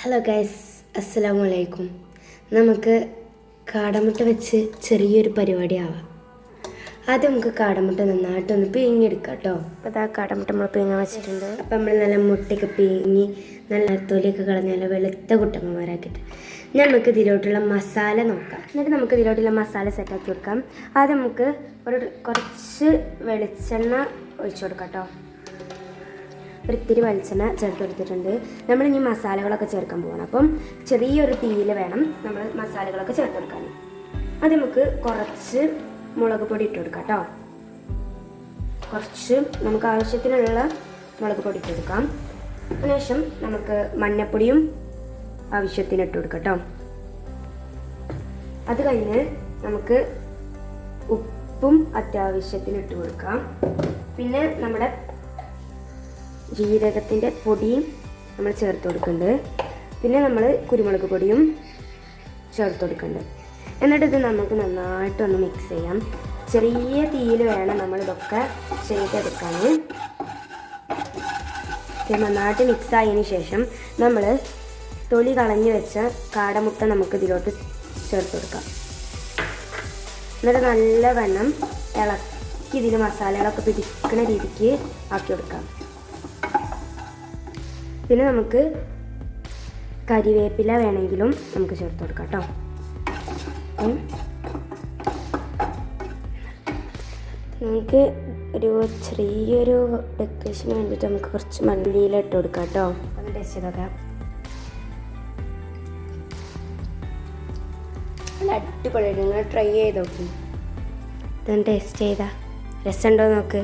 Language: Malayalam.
ഹലോ ഗൈസ്, അസ്സലാമു അലൈക്കും. നമുക്ക് കാടമുട്ട വെച്ച് ചെറിയൊരു പരിപാടി ആവാം. ആദ്യം നമുക്ക് കാടമുട്ട നന്നായിട്ടൊന്ന് പിഴിഞ്ഞെടുക്കാം കേട്ടോ. അപ്പോൾ അതാ കാടമുട്ട നമ്മൾ പിഴിഞ്ഞാൻ വെച്ചിട്ടുണ്ട്. അപ്പം നമ്മൾ നല്ല മുട്ടയൊക്കെ പിഴിഞ്ഞ് നല്ല തൊലിയൊക്കെ കളഞ്ഞാൽ വെളുത്ത കുട്ടമ്മമാരാക്കിയിട്ട് നമുക്ക് ഇതിലോട്ടുള്ള മസാല നോക്കാം. എന്നിട്ട് നമുക്ക് ഇതിലോട്ടുള്ള മസാല സെറ്റാക്കി കൊടുക്കാം. ആദ്യം നമുക്ക് കുറച്ച് വെളിച്ചെണ്ണ ഒഴിച്ചു കൊടുക്കാം കേട്ടോ. ഒരിത്തിരി വെളിച്ചെണ്ണ ചേർത്ത് കൊടുത്തിട്ടുണ്ട്. നമ്മളിനി മസാലകളൊക്കെ ചേർക്കാൻ പോകണം. അപ്പം ചെറിയൊരു തീയിൽ വേണം നമ്മൾ മസാലകളൊക്കെ ചേർത്ത് കൊടുക്കാൻ. അത് നമുക്ക് കുറച്ച് മുളക് പൊടി ഇട്ട് കൊടുക്കാം കേട്ടോ. കുറച്ച് നമുക്ക് ആവശ്യത്തിനുള്ള മുളക് പൊടി ഇട്ട് കൊടുക്കാം. അതിനുശേഷം നമുക്ക് മഞ്ഞപ്പൊടിയും ആവശ്യത്തിന് ഇട്ട് കൊടുക്കാം കേട്ടോ. അത് കഴിഞ്ഞ് നമുക്ക് ഉപ്പും അത്യാവശ്യത്തിന് ഇട്ട് കൊടുക്കാം. പിന്നെ നമ്മുടെ ജീരകത്തിൻ്റെ പൊടിയും നമ്മൾ ചേർത്ത് കൊടുക്കുന്നുണ്ട്. പിന്നെ നമ്മൾ കുരുമുളക് പൊടിയും ചേർത്ത് കൊടുക്കുന്നുണ്ട്. എന്നിട്ട് ഇത് നമുക്ക് നന്നായിട്ടൊന്ന് മിക്സ് ചെയ്യാം. ചെറിയ തീയിൽ വേണം നമ്മളിതൊക്കെ ചെയ്തെടുക്കാൻ. നന്നായിട്ട് മിക്സ് ആയതിനു ശേഷം നമ്മൾ തൊലി കളഞ്ഞ് വെച്ച കാടമുട്ട നമുക്ക് ഇതിലോട്ട് ചേർത്ത് കൊടുക്കാം. എന്നിട്ട് നല്ലവണ്ണം ഇളക്കി ഇതിൽ മസാലകളൊക്കെ പിടിക്കുന്ന രീതിക്ക് ആക്കി കൊടുക്കാം. പിന്നെ നമുക്ക് കരിവേപ്പില വേണമെങ്കിലും നമുക്ക് ചേർത്ത് കൊടുക്കാം കേട്ടോ. നമുക്ക് ഒരു ചെറിയൊരു ഡെക്കറേഷന് വേണ്ടിയിട്ട് നമുക്ക് കുറച്ച് മല്ലിയില ഇട്ട് കൊടുക്കാം കേട്ടോ. ഒന്ന് ടേസ്റ്റ് ചെയ്തൊക്കെ നല്ല അടിപൊളിയായിട്ട് നിങ്ങൾ ട്രൈ ചെയ്ത് നോക്കി. ഇതൊന്ന് ടേസ്റ്റ് ചെയ്താൽ രസമുണ്ടോ നോക്ക്.